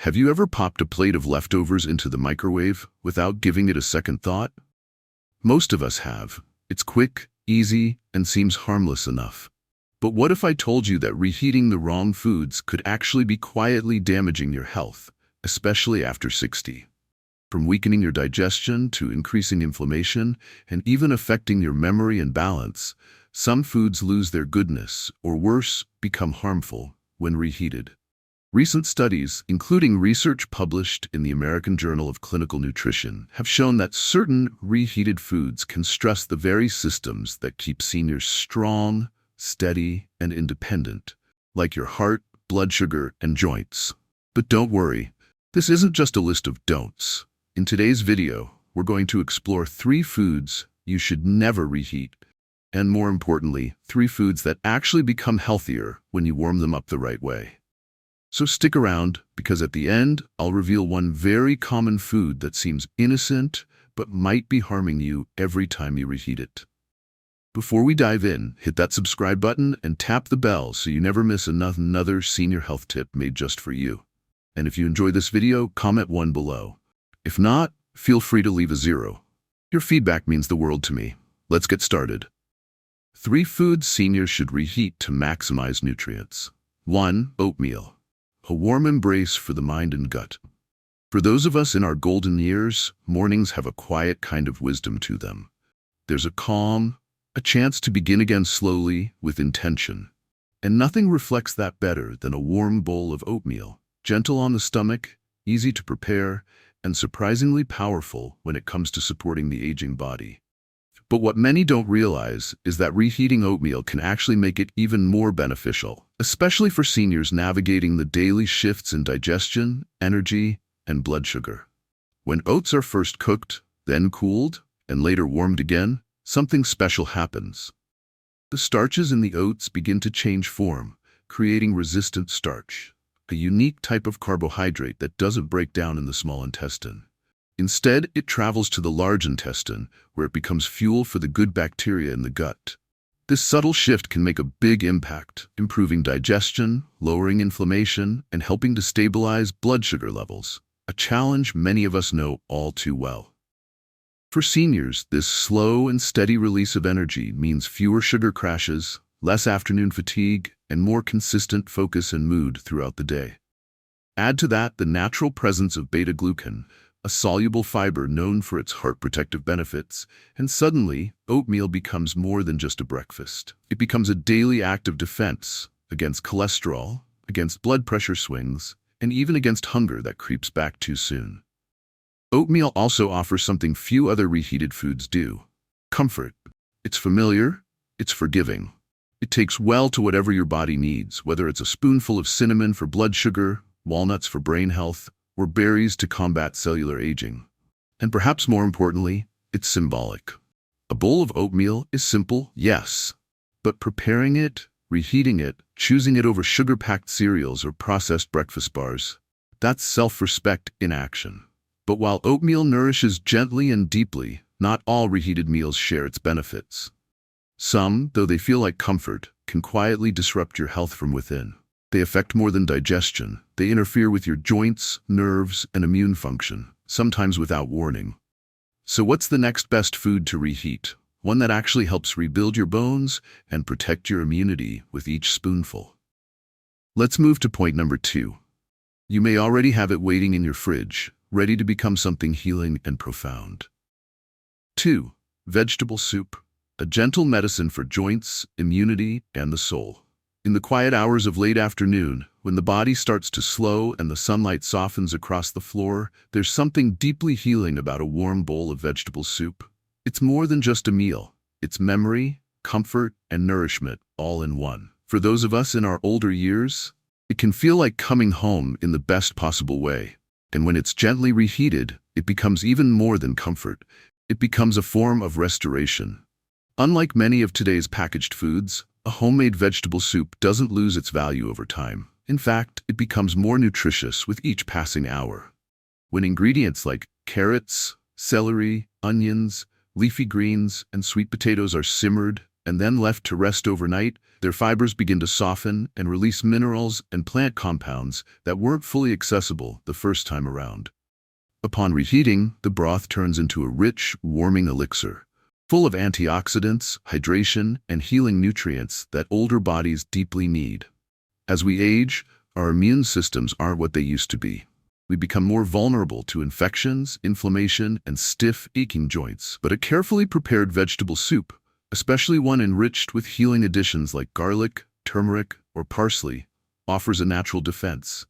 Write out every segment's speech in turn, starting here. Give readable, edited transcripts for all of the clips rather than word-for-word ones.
Have you ever popped a plate of leftovers into the microwave without giving it a second thought? Most of us have. It's quick, easy, and seems harmless enough. But what if I told you that reheating the wrong foods could actually be quietly damaging your health, especially after 60? From weakening your digestion to increasing inflammation and even affecting your memory and balance, some foods lose their goodness, or worse, become harmful when reheated. Recent studies, including research published in the American Journal of Clinical Nutrition, have shown that certain reheated foods can stress the very systems that keep seniors strong, steady, and independent, like your heart, blood sugar, and joints. But don't worry, this isn't just a list of don'ts. In today's video, we're going to explore 3 foods you should never reheat, and more importantly, 3 foods that actually become healthier when you warm them up the right way. So stick around, because at the end, I'll reveal one very common food that seems innocent, but might be harming you every time you reheat it. Before we dive in, hit that subscribe button and tap the bell so you never miss another senior health tip made just for you. And if you enjoyed this video, comment 1 below. If not, feel free to leave a 0. Your feedback means the world to me. Let's get started. 3 foods seniors should reheat to maximize nutrients. 1. Oatmeal. A warm embrace for the mind and gut. For those of us in our golden years, mornings have a quiet kind of wisdom to them. There's a calm, a chance to begin again slowly, with intention. And nothing reflects that better than a warm bowl of oatmeal, gentle on the stomach, easy to prepare, and surprisingly powerful when it comes to supporting the aging body. But what many don't realize is that reheating oatmeal can actually make it even more beneficial, especially for seniors navigating the daily shifts in digestion, energy, and blood sugar. When oats are first cooked, then cooled, and later warmed again, something special happens. The starches in the oats begin to change form, creating resistant starch, a unique type of carbohydrate that doesn't break down in the small intestine. Instead, it travels to the large intestine, where it becomes fuel for the good bacteria in the gut. This subtle shift can make a big impact, improving digestion, lowering inflammation, and helping to stabilize blood sugar levels, a challenge many of us know all too well. For seniors, this slow and steady release of energy means fewer sugar crashes, less afternoon fatigue, and more consistent focus and mood throughout the day. Add to that the natural presence of beta-glucan, a soluble fiber known for its heart protective benefits, and suddenly, oatmeal becomes more than just a breakfast. It becomes a daily act of defense against cholesterol, against blood pressure swings, and even against hunger that creeps back too soon. Oatmeal also offers something few other reheated foods do: comfort. It's familiar, it's forgiving. It takes well to whatever your body needs, whether it's a spoonful of cinnamon for blood sugar, walnuts for brain health, or berries to combat cellular aging. And perhaps more importantly, it's symbolic. A bowl of oatmeal is simple, yes, but preparing it, reheating it, choosing it over sugar-packed cereals or processed breakfast bars, that's self-respect in action. But while oatmeal nourishes gently and deeply, not all reheated meals share its benefits. Some, though they feel like comfort, can quietly disrupt your health from within. They affect more than digestion. They interfere with your joints, nerves, and immune function, sometimes without warning. So what's the next best food to reheat? One that actually helps rebuild your bones and protect your immunity with each spoonful. Let's move to point number 2. You may already have it waiting in your fridge, ready to become something healing and profound. 2. Vegetable soup, a gentle medicine for joints, immunity, and the soul. In the quiet hours of late afternoon, when the body starts to slow and the sunlight softens across the floor, there's something deeply healing about a warm bowl of vegetable soup. It's more than just a meal. It's memory, comfort, and nourishment all in one. For those of us in our older years, it can feel like coming home in the best possible way. And when it's gently reheated, it becomes even more than comfort. It becomes a form of restoration. Unlike many of today's packaged foods, a homemade vegetable soup doesn't lose its value over time. In fact, it becomes more nutritious with each passing hour. When ingredients like carrots, celery, onions, leafy greens, and sweet potatoes are simmered, and then left to rest overnight, their fibers begin to soften and release minerals and plant compounds that weren't fully accessible the first time around. Upon reheating, the broth turns into a rich, warming elixir, full of antioxidants, hydration, and healing nutrients that older bodies deeply need. As we age, our immune systems aren't what they used to be. We become more vulnerable to infections, inflammation, and stiff, aching joints. But a carefully prepared vegetable soup, especially one enriched with healing additions like garlic, turmeric, or parsley, offers a natural defense.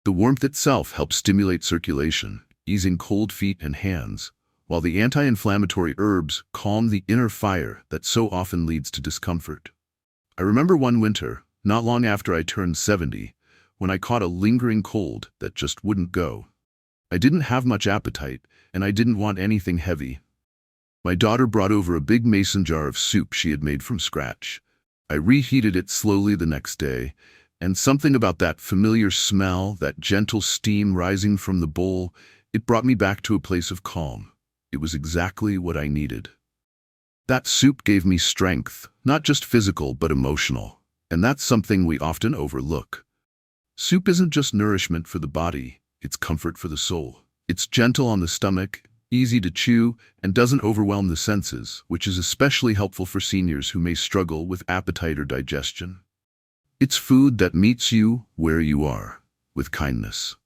The warmth itself helps stimulate circulation, easing cold feet and hands, while the anti-inflammatory herbs calm the inner fire that so often leads to discomfort. I remember one winter, not long after I turned 70, when I caught a lingering cold that just wouldn't go. I didn't have much appetite, and I didn't want anything heavy. My daughter brought over a big mason jar of soup she had made from scratch. I reheated it slowly the next day, and something about that familiar smell, that gentle steam rising from the bowl, it brought me back to a place of calm. It was exactly what I needed. That soup gave me strength, not just physical but emotional, and that's something we often overlook. Soup isn't just nourishment for the body, it's comfort for the soul. It's gentle on the stomach, easy to chew, and doesn't overwhelm the senses, which is especially helpful for seniors who may struggle with appetite or digestion. It's food that meets you where you are, with kindness.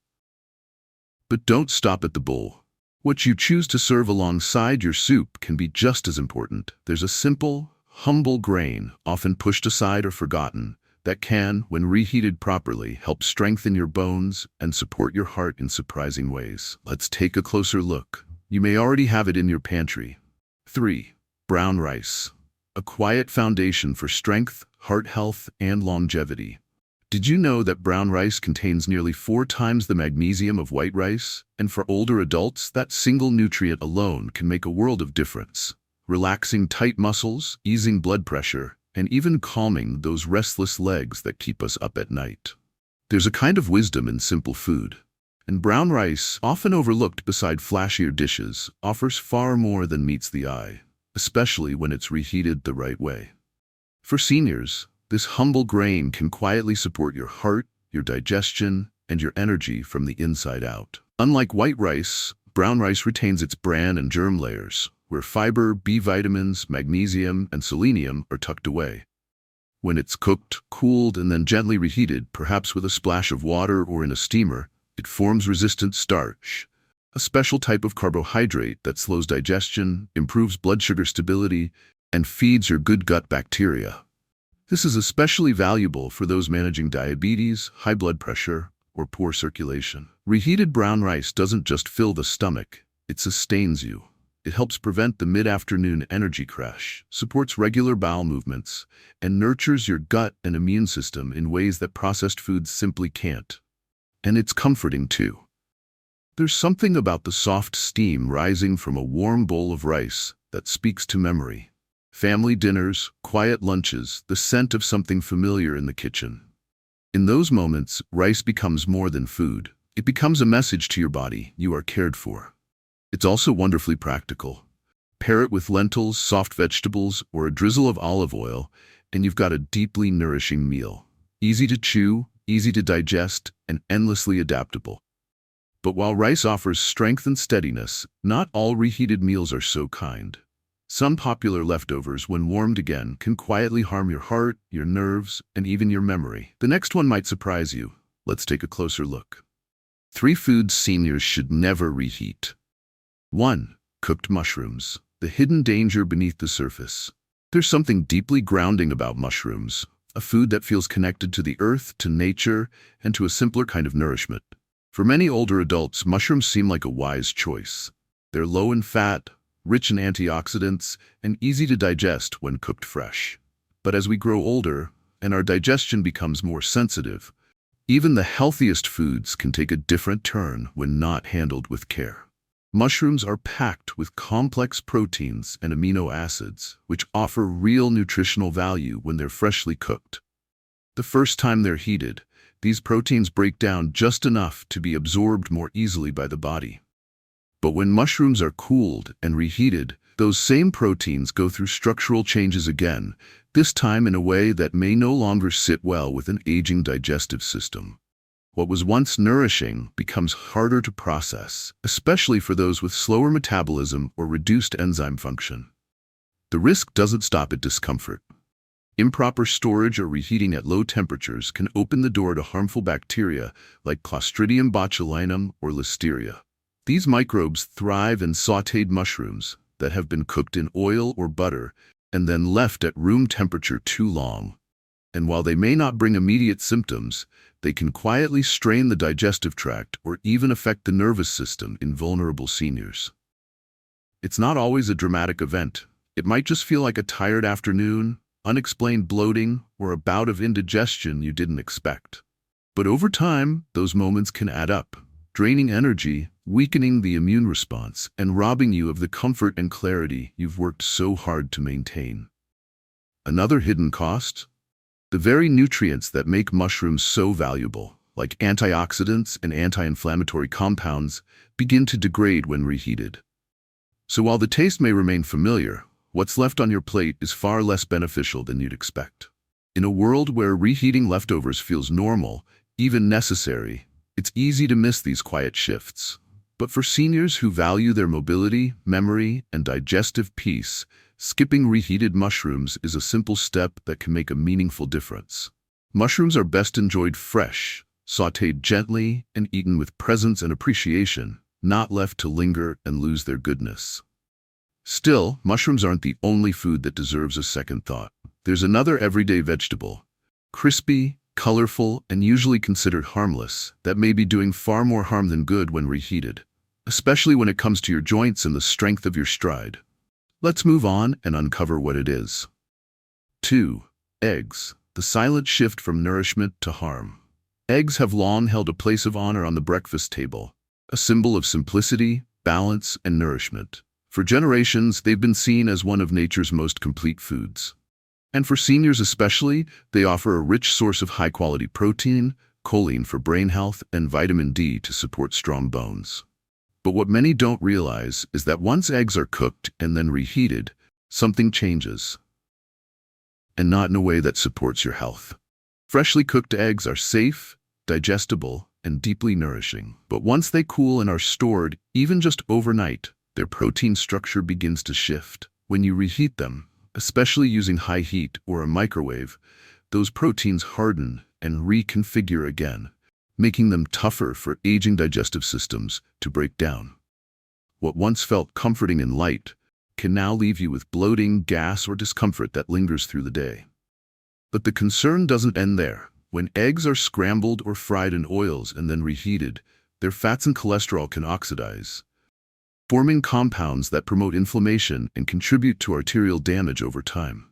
But don't stop at the bowl. What you choose to serve alongside your soup can be just as important. There's a simple, humble grain, often pushed aside or forgotten, that can, when reheated properly, help strengthen your bones and support your heart in surprising ways. Let's take a closer look. You may already have it in your pantry. 3. Brown rice. A quiet foundation for strength, heart health, and longevity. Did you know that brown rice contains nearly 4 times the magnesium of white rice? And for older adults, that single nutrient alone can make a world of difference, relaxing tight muscles, easing blood pressure, and even calming those restless legs that keep us up at night. There's a kind of wisdom in simple food, and brown rice, often overlooked beside flashier dishes, offers far more than meets the eye, especially when it's reheated the right way. For seniors, this humble grain can quietly support your heart, your digestion, and your energy from the inside out. Unlike white rice, brown rice retains its bran and germ layers, where fiber, B vitamins, magnesium, and selenium are tucked away. When it's cooked, cooled, and then gently reheated, perhaps with a splash of water or in a steamer, it forms resistant starch, a special type of carbohydrate that slows digestion, improves blood sugar stability, and feeds your good gut bacteria. This is especially valuable for those managing diabetes, high blood pressure, or poor circulation. Reheated brown rice doesn't just fill the stomach, it sustains you. It helps prevent the mid-afternoon energy crash, supports regular bowel movements, and nurtures your gut and immune system in ways that processed foods simply can't. And it's comforting too. There's something about the soft steam rising from a warm bowl of rice that speaks to memory. Family dinners, quiet lunches, the scent of something familiar in the kitchen. In those moments, rice becomes more than food. It becomes a message to your body: you are cared for. It's also wonderfully practical. Pair it with lentils, soft vegetables, or a drizzle of olive oil, and you've got a deeply nourishing meal. Easy to chew, easy to digest, and endlessly adaptable. But while rice offers strength and steadiness, not all reheated meals are so kind. Some popular leftovers, when warmed again, can quietly harm your heart, your nerves, and even your memory. The next one might surprise you. Let's take a closer look. 3 foods seniors should never reheat. 1. Cooked mushrooms, the hidden danger beneath the surface. There's something deeply grounding about mushrooms, a food that feels connected to the earth, to nature, and to a simpler kind of nourishment. For many older adults, mushrooms seem like a wise choice. They're low in fat, rich in antioxidants, and easy to digest when cooked fresh. But as we grow older, and our digestion becomes more sensitive, even the healthiest foods can take a different turn when not handled with care. Mushrooms are packed with complex proteins and amino acids, which offer real nutritional value when they're freshly cooked. The first time they're heated, these proteins break down just enough to be absorbed more easily by the body. But when mushrooms are cooled and reheated, those same proteins go through structural changes again, this time in a way that may no longer sit well with an aging digestive system. What was once nourishing becomes harder to process, especially for those with slower metabolism or reduced enzyme function. The risk doesn't stop at discomfort. Improper storage or reheating at low temperatures can open the door to harmful bacteria like Clostridium botulinum or Listeria. These microbes thrive in sautéed mushrooms that have been cooked in oil or butter and then left at room temperature too long. And while they may not bring immediate symptoms, they can quietly strain the digestive tract or even affect the nervous system in vulnerable seniors. It's not always a dramatic event. It might just feel like a tired afternoon, unexplained bloating, or a bout of indigestion you didn't expect. But over time, those moments can add up, draining energy, weakening the immune response, and robbing you of the comfort and clarity you've worked so hard to maintain. Another hidden cost? The very nutrients that make mushrooms so valuable, like antioxidants and anti-inflammatory compounds, begin to degrade when reheated. So while the taste may remain familiar, what's left on your plate is far less beneficial than you'd expect. In a world where reheating leftovers feels normal, even necessary, it's easy to miss these quiet shifts. But for seniors who value their mobility, memory, and digestive peace, skipping reheated mushrooms is a simple step that can make a meaningful difference. Mushrooms are best enjoyed fresh, sautéed gently, and eaten with presence and appreciation, not left to linger and lose their goodness. Still, mushrooms aren't the only food that deserves a second thought. There's another everyday vegetable, crispy, colorful, and usually considered harmless, that may be doing far more harm than good when reheated, especially when it comes to your joints and the strength of your stride. Let's move on and uncover what it is. 2. Eggs, the silent shift from nourishment to harm. Eggs have long held a place of honor on the breakfast table, a symbol of simplicity, balance, and nourishment. For generations, they've been seen as one of nature's most complete foods. And for seniors especially, they offer a rich source of high-quality protein, choline for brain health, and vitamin D to support strong bones. But what many don't realize is that once eggs are cooked and then reheated, something changes. And not in a way that supports your health. Freshly cooked eggs are safe, digestible, and deeply nourishing. But once they cool and are stored, even just overnight, their protein structure begins to shift. When you reheat them, especially using high heat or a microwave, those proteins harden and reconfigure again, making them tougher for aging digestive systems to break down. What once felt comforting and light can now leave you with bloating, gas, or discomfort that lingers through the day. But the concern doesn't end there. When eggs are scrambled or fried in oils and then reheated, their fats and cholesterol can oxidize, forming compounds that promote inflammation and contribute to arterial damage over time.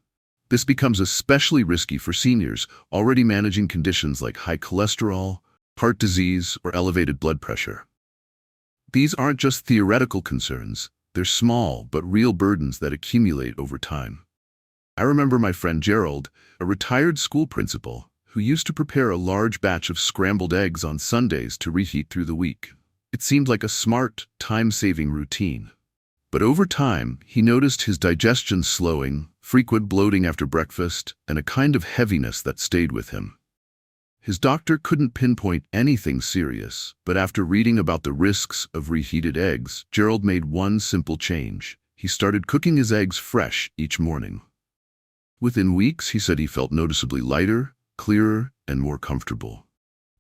This becomes especially risky for seniors already managing conditions like high cholesterol, heart disease, or elevated blood pressure. These aren't just theoretical concerns, they're small but real burdens that accumulate over time. I remember my friend Gerald, a retired school principal, who used to prepare a large batch of scrambled eggs on Sundays to reheat through the week. It seemed like a smart, time-saving routine. But over time, he noticed his digestion slowing, frequent bloating after breakfast, and a kind of heaviness that stayed with him. His doctor couldn't pinpoint anything serious, but after reading about the risks of reheated eggs, Gerald made one simple change. He started cooking his eggs fresh each morning. Within weeks, he said he felt noticeably lighter, clearer, and more comfortable.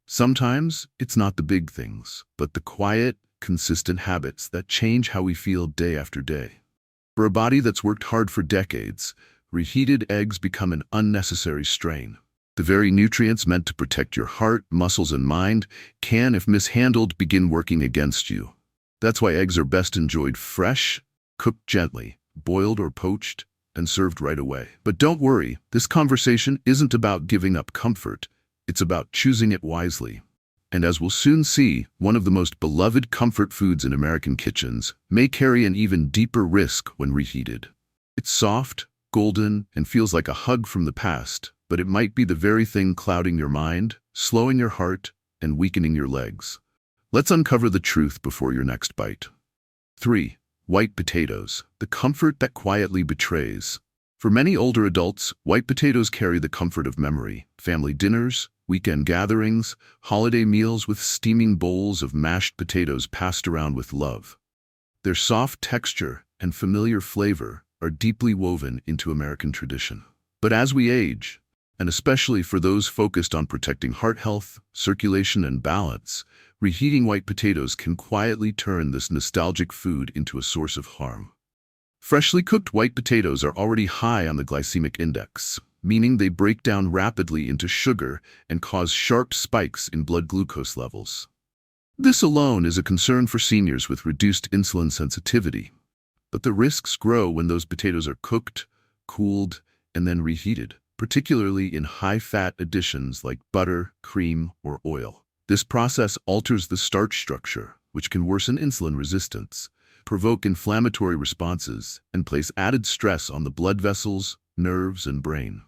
Sometimes it's not the big things, but the quiet, consistent habits that change how we feel day after day. For a body that's worked hard for decades, reheated eggs become an unnecessary strain. The very nutrients meant to protect your heart, muscles, and mind can, if mishandled, begin working against you. That's why eggs are best enjoyed fresh, cooked gently, boiled or poached, and served right away. But don't worry, this conversation isn't about giving up comfort. It's about choosing it wisely. And as we'll soon see, one of the most beloved comfort foods in American kitchens may carry an even deeper risk when reheated. It's soft, golden, and feels like a hug from the past, but it might be the very thing clouding your mind, slowing your heart, and weakening your legs. Let's uncover the truth before your next bite. 3. White potatoes, the comfort that quietly betrays. For many older adults, white potatoes carry the comfort of memory. Family dinners, weekend gatherings, holiday meals with steaming bowls of mashed potatoes passed around with love. Their soft texture and familiar flavor are deeply woven into American tradition. But as we age, and especially for those focused on protecting heart health, circulation, and balance, reheating white potatoes can quietly turn this nostalgic food into a source of harm. Freshly cooked white potatoes are already high on the glycemic index, meaning they break down rapidly into sugar and cause sharp spikes in blood glucose levels. This alone is a concern for seniors with reduced insulin sensitivity. But the risks grow when those potatoes are cooked, cooled, and then reheated, particularly in high-fat additions like butter, cream, or oil. This process alters the starch structure, which can worsen insulin resistance, provoke inflammatory responses, and place added stress on the blood vessels, nerves, and brain.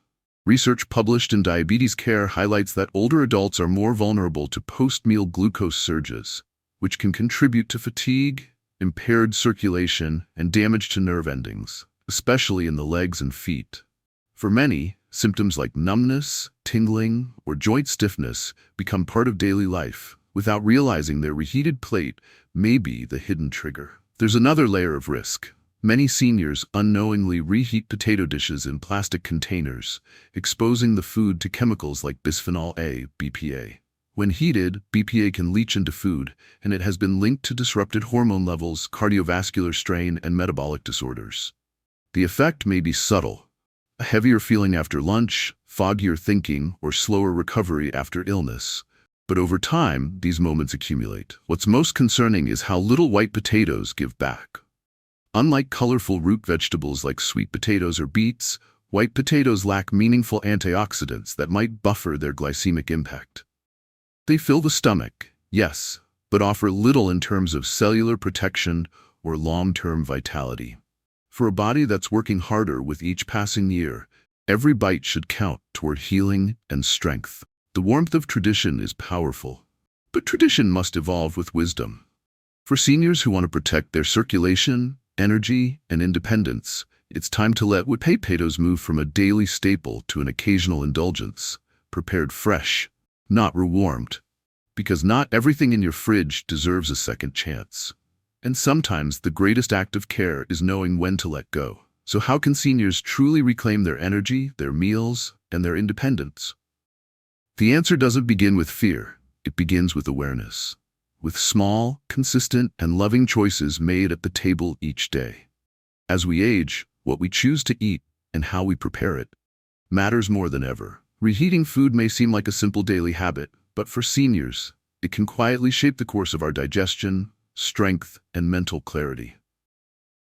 Research published in Diabetes Care highlights that older adults are more vulnerable to post-meal glucose surges, which can contribute to fatigue, impaired circulation, and damage to nerve endings, especially in the legs and feet. For many, symptoms like numbness, tingling, or joint stiffness become part of daily life, without realizing their reheated plate may be the hidden trigger. There's another layer of risk. Many seniors unknowingly reheat potato dishes in plastic containers, exposing the food to chemicals like bisphenol A, BPA. When heated, BPA can leach into food, and it has been linked to disrupted hormone levels, cardiovascular strain, and metabolic disorders. The effect may be subtle: a heavier feeling after lunch, foggier thinking, or slower recovery after illness. But over time, these moments accumulate. What's most concerning is how little white potatoes give back. Unlike colorful root vegetables like sweet potatoes or beets, white potatoes lack meaningful antioxidants that might buffer their glycemic impact. They fill the stomach, yes, but offer little in terms of cellular protection or long-term vitality. For a body that's working harder with each passing year, every bite should count toward healing and strength. The warmth of tradition is powerful, but tradition must evolve with wisdom. For seniors who want to protect their circulation, energy, and independence, it's time to let white potatoes move from a daily staple to an occasional indulgence, prepared fresh, not rewarmed. Because not everything in your fridge deserves a second chance. And sometimes the greatest act of care is knowing when to let go. So how can seniors truly reclaim their energy, their meals, and their independence? The answer doesn't begin with fear. It begins with awareness. With small, consistent, and loving choices made at the table each day. As we age, what we choose to eat and how we prepare it matters more than ever. Reheating food may seem like a simple daily habit, but for seniors, it can quietly shape the course of our digestion, strength, and mental clarity.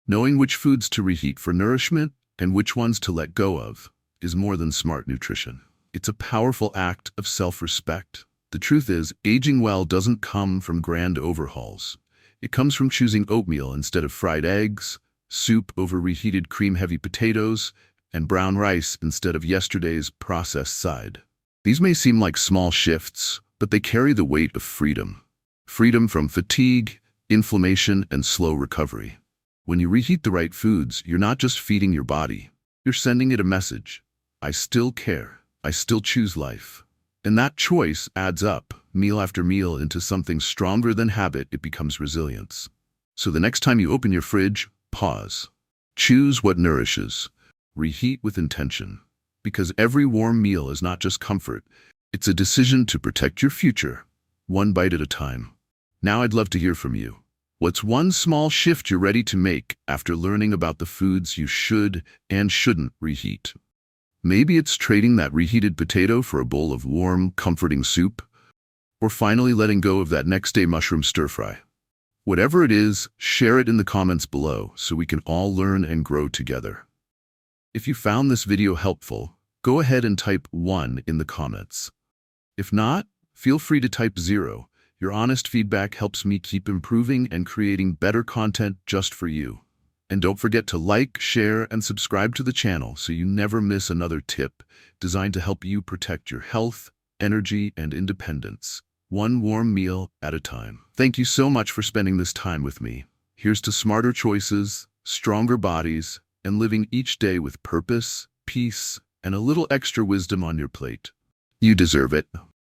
Knowing which foods to reheat for nourishment and which ones to let go of is more than smart nutrition. It's a powerful act of self-respect. The truth is, aging well doesn't come from grand overhauls. It comes from choosing oatmeal instead of fried eggs, soup over reheated cream-heavy potatoes, and brown rice instead of yesterday's processed side. These may seem like small shifts, but they carry the weight of freedom. Freedom from fatigue, inflammation, and slow recovery. When you reheat the right foods, you're not just feeding your body. You're sending it a message. I still care. I still choose life. And that choice adds up, meal after meal, into something stronger than habit. It becomes resilience. So the next time you open your fridge, pause. Choose what nourishes. Reheat with intention. Because every warm meal is not just comfort, it's a decision to protect your future, one bite at a time. Now I'd love to hear from you. What's one small shift you're ready to make after learning about the foods you should and shouldn't reheat? Maybe it's trading that reheated potato for a bowl of warm, comforting soup, or finally letting go of that next-day mushroom stir-fry. Whatever it is, share it in the comments below so we can all learn and grow together. If you found this video helpful, go ahead and type 1 in the comments. If not, feel free to type 0. Your honest feedback helps me keep improving and creating better content just for you. And don't forget to like, share, and subscribe to the channel so you never miss another tip designed to help you protect your health, energy, and independence, one warm meal at a time. Thank you so much for spending this time with me. Here's to smarter choices, stronger bodies, and living each day with purpose, peace, and a little extra wisdom on your plate. You deserve it.